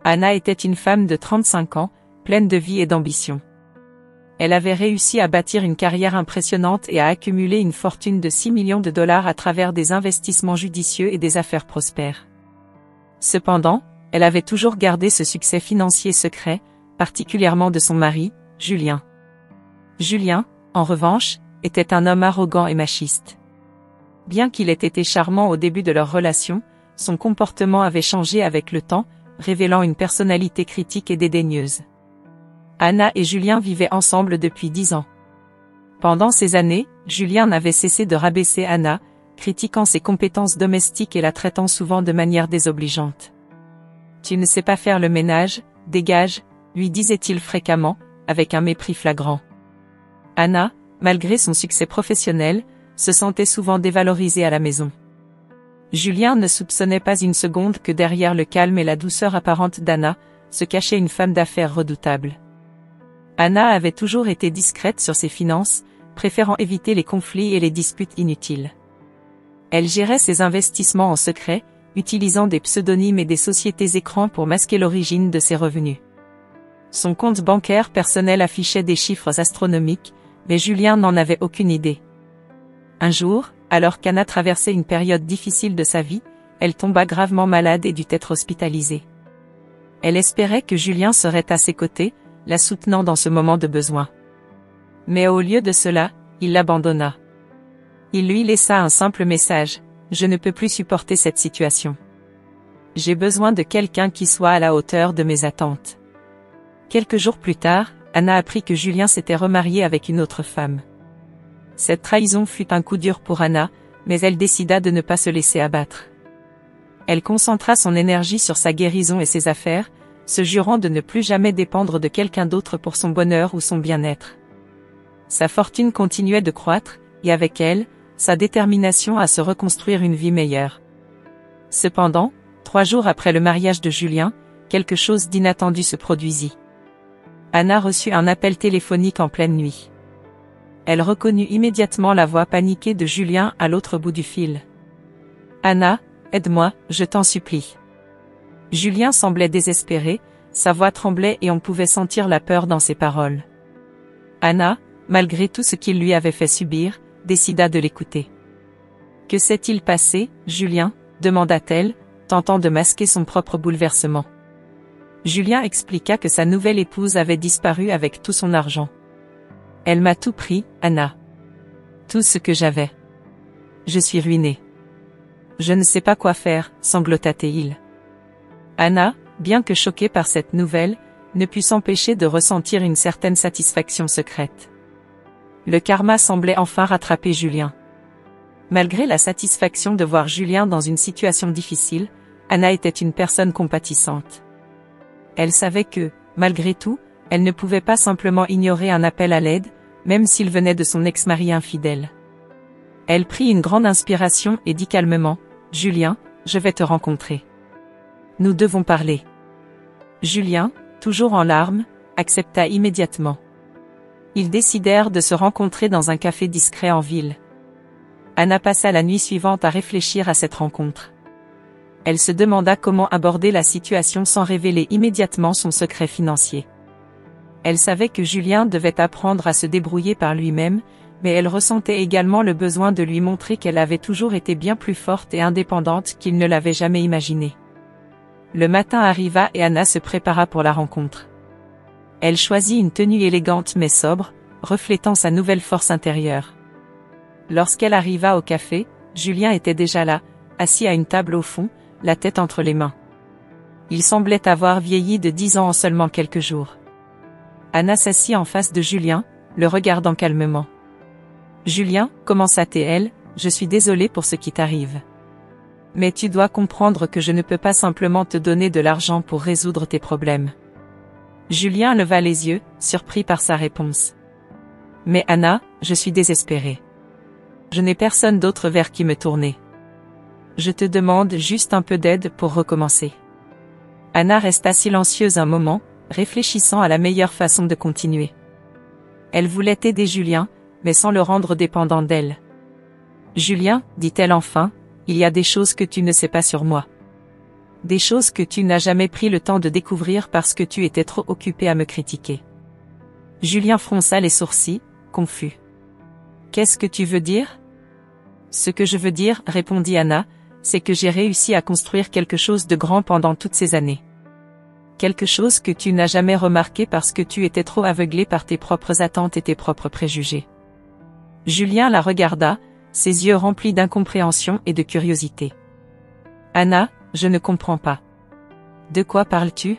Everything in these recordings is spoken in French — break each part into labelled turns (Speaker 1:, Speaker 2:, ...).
Speaker 1: Anna était une femme de 35 ans, pleine de vie et d'ambition. Elle avait réussi à bâtir une carrière impressionnante et à accumuler une fortune de 6 millions de dollars à travers des investissements judicieux et des affaires prospères. Cependant, elle avait toujours gardé ce succès financier secret, particulièrement de son mari, Julien. Julien, en revanche, était un homme arrogant et machiste. Bien qu'il ait été charmant au début de leur relation, son comportement avait changé avec le temps, révélant une personnalité critique et dédaigneuse. Anna et Julien vivaient ensemble depuis 10 ans. Pendant ces années, Julien n'avait cessé de rabaisser Anna, critiquant ses compétences domestiques et la traitant souvent de manière désobligeante. « Tu ne sais pas faire le ménage, dégage », lui disait-il fréquemment, avec un mépris flagrant. Anna, malgré son succès professionnel, se sentait souvent dévalorisée à la maison. Julien ne soupçonnait pas une seconde que derrière le calme et la douceur apparente d'Anna, se cachait une femme d'affaires redoutable. Anna avait toujours été discrète sur ses finances, préférant éviter les conflits et les disputes inutiles. Elle gérait ses investissements en secret, utilisant des pseudonymes et des sociétés écrans pour masquer l'origine de ses revenus. Son compte bancaire personnel affichait des chiffres astronomiques, mais Julien n'en avait aucune idée. Un jour, alors qu'Anna traversait une période difficile de sa vie, elle tomba gravement malade et dut être hospitalisée. Elle espérait que Julien serait à ses côtés, la soutenant dans ce moment de besoin. Mais au lieu de cela, il l'abandonna. Il lui laissa un simple message: « Je ne peux plus supporter cette situation. J'ai besoin de quelqu'un qui soit à la hauteur de mes attentes. » Quelques jours plus tard, Anna apprit que Julien s'était remarié avec une autre femme. Cette trahison fut un coup dur pour Anna, mais elle décida de ne pas se laisser abattre. Elle concentra son énergie sur sa guérison et ses affaires, se jurant de ne plus jamais dépendre de quelqu'un d'autre pour son bonheur ou son bien-être. Sa fortune continuait de croître, et avec elle, sa détermination à se reconstruire une vie meilleure. Cependant, 3 jours après le mariage de Julien, quelque chose d'inattendu se produisit. Anna reçut un appel téléphonique en pleine nuit. Elle reconnut immédiatement la voix paniquée de Julien à l'autre bout du fil. « Anna, aide-moi, je t'en supplie. » Julien semblait désespéré, sa voix tremblait et on pouvait sentir la peur dans ses paroles. Anna, malgré tout ce qu'il lui avait fait subir, décida de l'écouter. « Que s'est-il passé, Julien ?» demanda-t-elle, tentant de masquer son propre bouleversement. Julien expliqua que sa nouvelle épouse avait disparu avec tout son argent. « Elle m'a tout pris, Anna. Tout ce que j'avais. Je suis ruiné. Je ne sais pas quoi faire, » sanglota-t-il. Anna, bien que choquée par cette nouvelle, ne put s'empêcher de ressentir une certaine satisfaction secrète. Le karma semblait enfin rattraper Julien. Malgré la satisfaction de voir Julien dans une situation difficile, Anna était une personne compatissante. Elle savait que, malgré tout, elle ne pouvait pas simplement ignorer un appel à l'aide, même s'il venait de son ex-mari infidèle. Elle prit une grande inspiration et dit calmement: « Julien, je vais te rencontrer. Nous devons parler. » Julien, toujours en larmes, accepta immédiatement. Ils décidèrent de se rencontrer dans un café discret en ville. Anna passa la nuit suivante à réfléchir à cette rencontre. Elle se demanda comment aborder la situation sans révéler immédiatement son secret financier. Elle savait que Julien devait apprendre à se débrouiller par lui-même, mais elle ressentait également le besoin de lui montrer qu'elle avait toujours été bien plus forte et indépendante qu'il ne l'avait jamais imaginé. Le matin arriva et Anna se prépara pour la rencontre. Elle choisit une tenue élégante mais sobre, reflétant sa nouvelle force intérieure. Lorsqu'elle arriva au café, Julien était déjà là, assis à une table au fond, la tête entre les mains. Il semblait avoir vieilli de 10 ans en seulement quelques jours. Anna s'assit en face de Julien, le regardant calmement. « Julien, commença-t-elle, je suis désolée pour ce qui t'arrive. Mais tu dois comprendre que je ne peux pas simplement te donner de l'argent pour résoudre tes problèmes. » Julien leva les yeux, surpris par sa réponse. « Mais Anna, je suis désespéré. Je n'ai personne d'autre vers qui me tourner. Je te demande juste un peu d'aide pour recommencer. » Anna resta silencieuse un moment, réfléchissant à la meilleure façon de continuer. Elle voulait aider Julien, mais sans le rendre dépendant d'elle. « Julien, dit-elle enfin, il y a des choses que tu ne sais pas sur moi. Des choses que tu n'as jamais pris le temps de découvrir parce que tu étais trop occupé à me critiquer. Julien fronça les sourcils, confus. Qu'est-ce que tu veux dire? Ce que je veux dire, répondit Anna, c'est que j'ai réussi à construire quelque chose de grand pendant toutes ces années. Quelque chose que tu n'as jamais remarqué parce que tu étais trop aveuglé par tes propres attentes et tes propres préjugés. Julien la regarda, ses yeux remplis d'incompréhension et de curiosité. Anna, je ne comprends pas. De quoi parles-tu?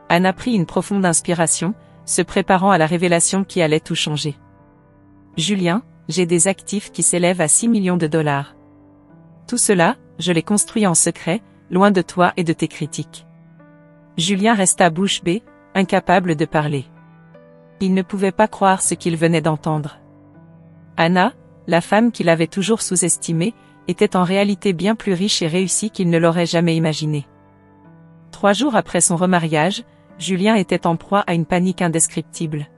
Speaker 1: Anna prit une profonde inspiration, se préparant à la révélation qui allait tout changer. Julien, j'ai des actifs qui s'élèvent à 6 millions de dollars. Tout cela, je l'ai construit en secret, loin de toi et de tes critiques. Julien resta bouche bée, incapable de parler. Il ne pouvait pas croire ce qu'il venait d'entendre. Anna, la femme qu'il avait toujours sous-estimée, était en réalité bien plus riche et réussie qu'il ne l'aurait jamais imaginé. 3 jours après son remariage, Julien était en proie à une panique indescriptible.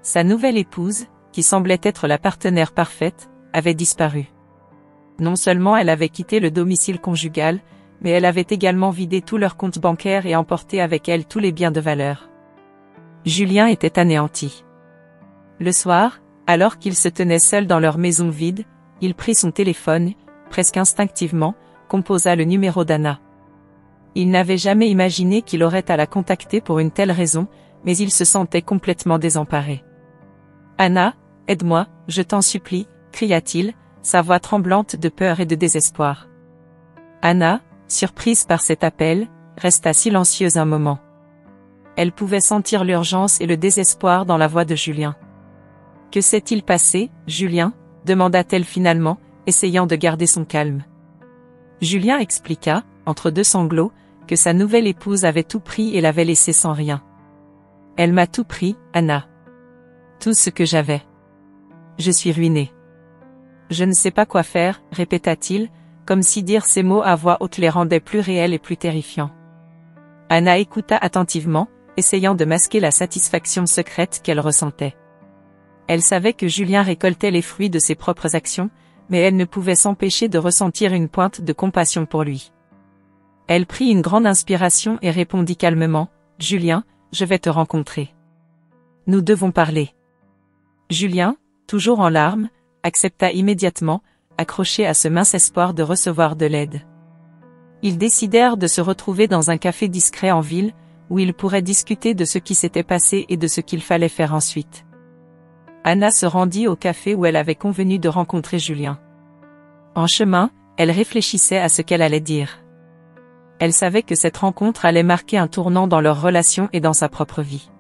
Speaker 1: Sa nouvelle épouse, qui semblait être la partenaire parfaite, avait disparu. Non seulement elle avait quitté le domicile conjugal, mais elle avait également vidé tous leurs comptes bancaires et emporté avec elle tous les biens de valeur. Julien était anéanti. Le soir, alors qu'ils se tenaient seuls dans leur maison vide, il prit son téléphone, presque instinctivement, composa le numéro d'Anna. Il n'avait jamais imaginé qu'il aurait à la contacter pour une telle raison, mais il se sentait complètement désemparé. « Anna, aide-moi, je t'en supplie », cria-t-il, sa voix tremblante de peur et de désespoir. Anna, surprise par cet appel, resta silencieuse un moment. Elle pouvait sentir l'urgence et le désespoir dans la voix de Julien. « Que s'est-il passé, Julien ?» demanda-t-elle finalement, essayant de garder son calme. Julien expliqua, entre deux sanglots, que sa nouvelle épouse avait tout pris et l'avait laissé sans rien. « Elle m'a tout pris, Anna. Tout ce que j'avais. Je suis ruiné. »« Je ne sais pas quoi faire, » répéta-t-il, comme si dire ces mots à voix haute les rendait plus réels et plus terrifiants. Anna écouta attentivement, essayant de masquer la satisfaction secrète qu'elle ressentait. Elle savait que Julien récoltait les fruits de ses propres actions, mais elle ne pouvait s'empêcher de ressentir une pointe de compassion pour lui. Elle prit une grande inspiration et répondit calmement, « Julien, je vais te rencontrer. Nous devons parler. » Julien, toujours en larmes, accepta immédiatement, accroché à ce mince espoir de recevoir de l'aide. Ils décidèrent de se retrouver dans un café discret en ville, où ils pourraient discuter de ce qui s'était passé et de ce qu'il fallait faire ensuite. Anna se rendit au café où elle avait convenu de rencontrer Julien. En chemin, elle réfléchissait à ce qu'elle allait dire. Elle savait que cette rencontre allait marquer un tournant dans leur relation et dans sa propre vie.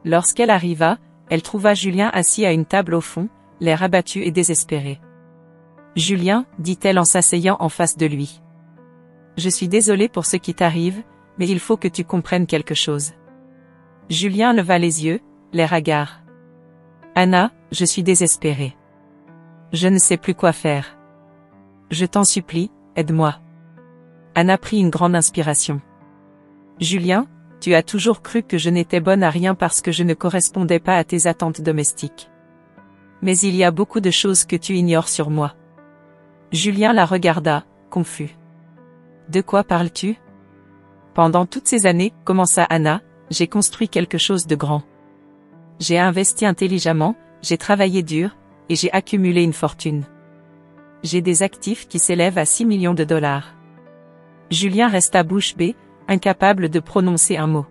Speaker 1: Lorsqu'elle arriva, elle trouva Julien assis à une table au fond, l'air abattu et désespéré. « Julien, » dit-elle en s'asseyant en face de lui. « Je suis désolée pour ce qui t'arrive, mais il faut que tu comprennes quelque chose. » Julien leva les yeux, l'air hagard. « Anna, je suis désespérée. Je ne sais plus quoi faire. Je t'en supplie, aide-moi. » Anna prit une grande inspiration. « Julien, tu as toujours cru que je n'étais bonne à rien parce que je ne correspondais pas à tes attentes domestiques. Mais il y a beaucoup de choses que tu ignores sur moi. » Julien la regarda, confus. « De quoi parles-tu? » « Pendant toutes ces années, commença Anna, j'ai construit quelque chose de grand. J'ai investi intelligemment, j'ai travaillé dur, et j'ai accumulé une fortune. J'ai des actifs qui s'élèvent à 6 millions de dollars. » Julien resta bouche bée, incapable de prononcer un mot.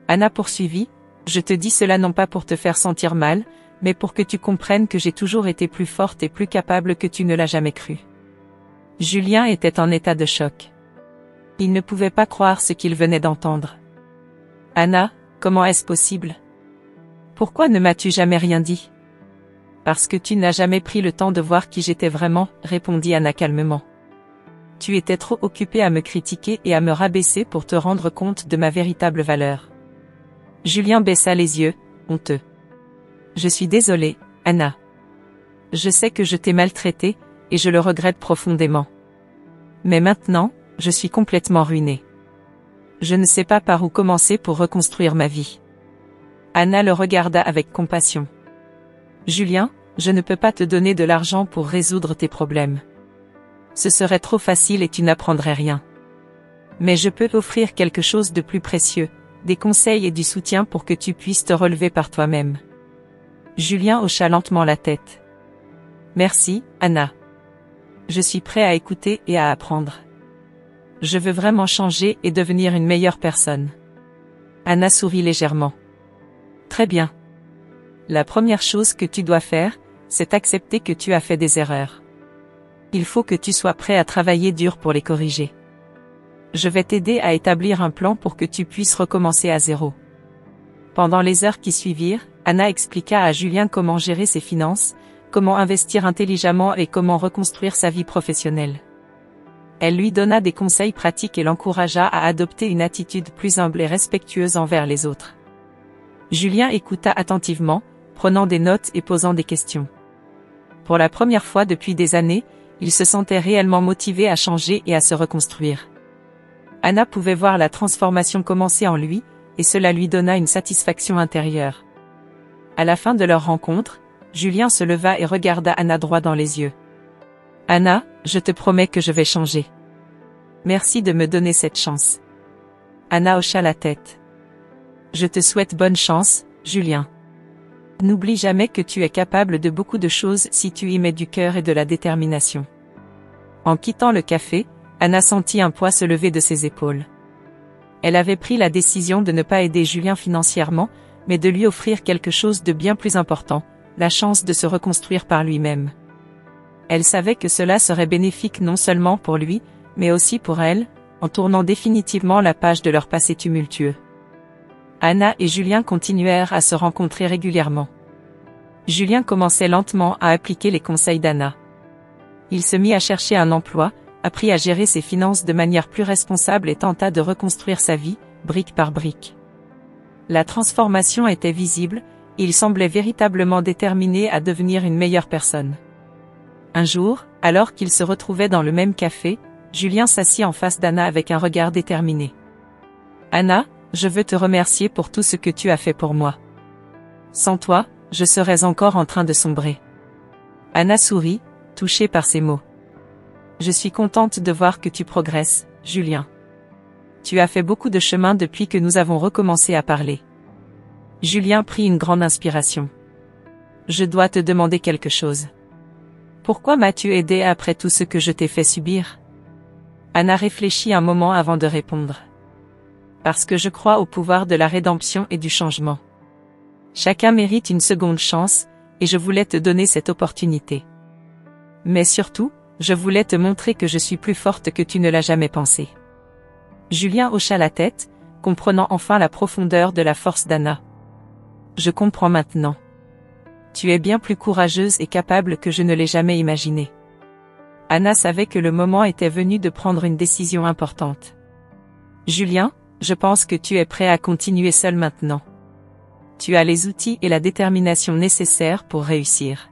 Speaker 1: Anna poursuivit, « Je te dis cela non pas pour te faire sentir mal, mais pour que tu comprennes que j'ai toujours été plus forte et plus capable que tu ne l'as jamais cru. » Julien était en état de choc. Il ne pouvait pas croire ce qu'il venait d'entendre. « Anna, comment est-ce possible? Pourquoi ne m'as-tu jamais rien dit? »« Parce que tu n'as jamais pris le temps de voir qui j'étais vraiment, » répondit Anna calmement. « Tu étais trop occupée à me critiquer et à me rabaisser pour te rendre compte de ma véritable valeur. » Julien baissa les yeux, honteux. « Je suis désolé, Anna. Je sais que je t'ai maltraitée, et je le regrette profondément. Mais maintenant, je suis complètement ruinée. Je ne sais pas par où commencer pour reconstruire ma vie. » Anna le regarda avec compassion. « Julien, je ne peux pas te donner de l'argent pour résoudre tes problèmes. Ce serait trop facile et tu n'apprendrais rien. Mais je peux t'offrir quelque chose de plus précieux, des conseils et du soutien pour que tu puisses te relever par toi-même. Julien hocha lentement la tête. Merci, Anna. Je suis prêt à écouter et à apprendre. Je veux vraiment changer et devenir une meilleure personne. Anna sourit légèrement. Très bien. La première chose que tu dois faire, c'est accepter que tu as fait des erreurs. Il faut que tu sois prêt à travailler dur pour les corriger. Je vais t'aider à établir un plan pour que tu puisses recommencer à zéro. Pendant les heures qui suivirent, Anna expliqua à Julien comment gérer ses finances, comment investir intelligemment et comment reconstruire sa vie professionnelle. Elle lui donna des conseils pratiques et l'encouragea à adopter une attitude plus humble et respectueuse envers les autres. Julien écouta attentivement, prenant des notes et posant des questions. Pour la première fois depuis des années, il se sentait réellement motivé à changer et à se reconstruire. Anna pouvait voir la transformation commencer en lui, et cela lui donna une satisfaction intérieure. À la fin de leur rencontre, Julien se leva et regarda Anna droit dans les yeux. « Anna, je te promets que je vais changer. Merci de me donner cette chance. » Anna hocha la tête. « Je te souhaite bonne chance, Julien. N'oublie jamais que tu es capable de beaucoup de choses si tu y mets du cœur et de la détermination. » En quittant le café, Anna sentit un poids se lever de ses épaules. Elle avait pris la décision de ne pas aider Julien financièrement, mais de lui offrir quelque chose de bien plus important, la chance de se reconstruire par lui-même. Elle savait que cela serait bénéfique non seulement pour lui, mais aussi pour elle, en tournant définitivement la page de leur passé tumultueux. Anna et Julien continuèrent à se rencontrer régulièrement. Julien commençait lentement à appliquer les conseils d'Anna. Il se mit à chercher un emploi, apprit à gérer ses finances de manière plus responsable et tenta de reconstruire sa vie, brique par brique. La transformation était visible, et il semblait véritablement déterminé à devenir une meilleure personne. Un jour, alors qu'ils se retrouvaient dans le même café, Julien s'assit en face d'Anna avec un regard déterminé. « Anna, je veux te remercier pour tout ce que tu as fait pour moi. Sans toi, je serais encore en train de sombrer. » Anna sourit, touchée par ces mots. « Je suis contente de voir que tu progresses, Julien. Tu as fait beaucoup de chemin depuis que nous avons recommencé à parler. » Julien prit une grande inspiration. « Je dois te demander quelque chose. Pourquoi m'as-tu aidé après tout ce que je t'ai fait subir ?» Anna réfléchit un moment avant de répondre. « Parce que je crois au pouvoir de la rédemption et du changement. Chacun mérite une seconde chance, et je voulais te donner cette opportunité. Mais surtout, je voulais te montrer que je suis plus forte que tu ne l'as jamais pensé. » Julien hocha la tête, comprenant enfin la profondeur de la force d'Anna. « Je comprends maintenant. Tu es bien plus courageuse et capable que je ne l'ai jamais imaginé. » Anna savait que le moment était venu de prendre une décision importante. « Julien, je pense que tu es prêt à continuer seul maintenant. Tu as les outils et la détermination nécessaires pour réussir. »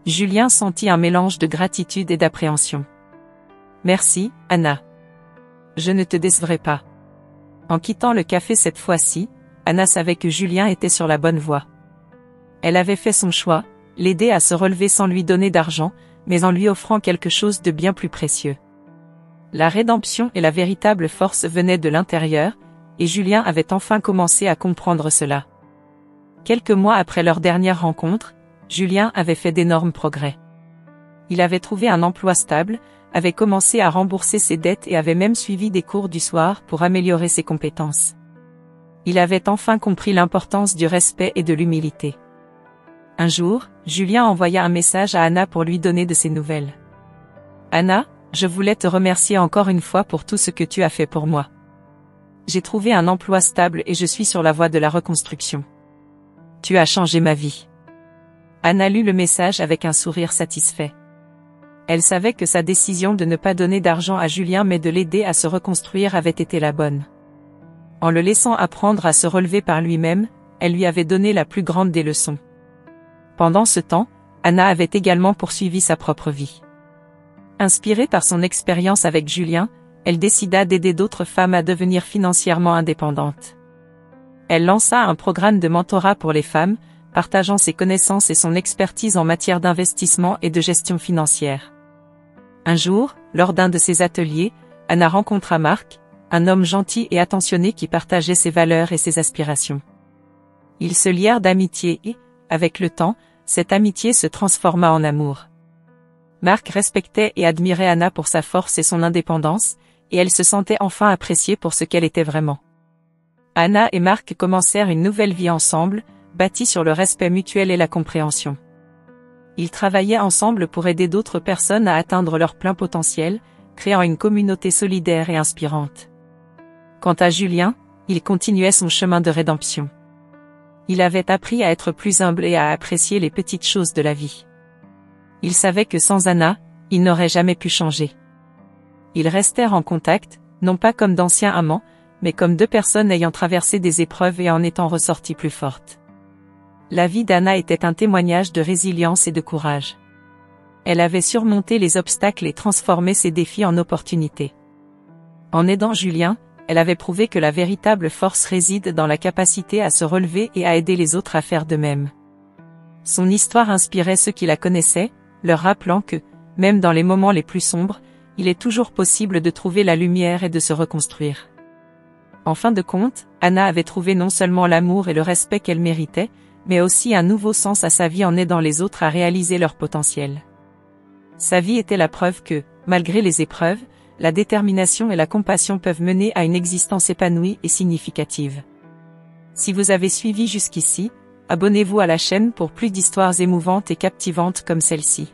Speaker 1: Julien sentit un mélange de gratitude et d'appréhension. « Merci, Anna. Je ne te décevrai pas. » En quittant le café cette fois-ci, Anna savait que Julien était sur la bonne voie. Elle avait fait son choix, l'aider à se relever sans lui donner d'argent, mais en lui offrant quelque chose de bien plus précieux. La rédemption et la véritable force venaient de l'intérieur, et Julien avait enfin commencé à comprendre cela. Quelques mois après leur dernière rencontre, Julien avait fait d'énormes progrès. Il avait trouvé un emploi stable, avait commencé à rembourser ses dettes et avait même suivi des cours du soir pour améliorer ses compétences. Il avait enfin compris l'importance du respect et de l'humilité. Un jour, Julien envoya un message à Anna pour lui donner de ses nouvelles. « Anna, je voulais te remercier encore une fois pour tout ce que tu as fait pour moi. J'ai trouvé un emploi stable et je suis sur la voie de la reconstruction. Tu as changé ma vie. » Anna lut le message avec un sourire satisfait. Elle savait que sa décision de ne pas donner d'argent à Julien mais de l'aider à se reconstruire avait été la bonne. En le laissant apprendre à se relever par lui-même, elle lui avait donné la plus grande des leçons. Pendant ce temps, Anna avait également poursuivi sa propre vie. Inspirée par son expérience avec Julien, elle décida d'aider d'autres femmes à devenir financièrement indépendantes. Elle lança un programme de mentorat pour les femmes, partageant ses connaissances et son expertise en matière d'investissement et de gestion financière. Un jour, lors d'un de ses ateliers, Anna rencontra Marc, un homme gentil et attentionné qui partageait ses valeurs et ses aspirations. Ils se lièrent d'amitié et, avec le temps, cette amitié se transforma en amour. Mark respectait et admirait Anna pour sa force et son indépendance, et elle se sentait enfin appréciée pour ce qu'elle était vraiment. Anna et Mark commencèrent une nouvelle vie ensemble, bâtie sur le respect mutuel et la compréhension. Ils travaillaient ensemble pour aider d'autres personnes à atteindre leur plein potentiel, créant une communauté solidaire et inspirante. Quant à Julien, il continuait son chemin de rédemption. Il avait appris à être plus humble et à apprécier les petites choses de la vie. Il savait que sans Anna, il n'aurait jamais pu changer. Ils restèrent en contact, non pas comme d'anciens amants, mais comme deux personnes ayant traversé des épreuves et en étant ressorties plus fortes. La vie d'Anna était un témoignage de résilience et de courage. Elle avait surmonté les obstacles et transformé ses défis en opportunités. En aidant Julien, elle avait prouvé que la véritable force réside dans la capacité à se relever et à aider les autres à faire de même. Son histoire inspirait ceux qui la connaissaient, leur rappelant que, même dans les moments les plus sombres, il est toujours possible de trouver la lumière et de se reconstruire. En fin de compte, Anna avait trouvé non seulement l'amour et le respect qu'elle méritait, mais aussi un nouveau sens à sa vie en aidant les autres à réaliser leur potentiel. Sa vie était la preuve que, malgré les épreuves, la détermination et la compassion peuvent mener à une existence épanouie et significative. Si vous avez suivi jusqu'ici, abonnez-vous à la chaîne pour plus d'histoires émouvantes et captivantes comme celle-ci.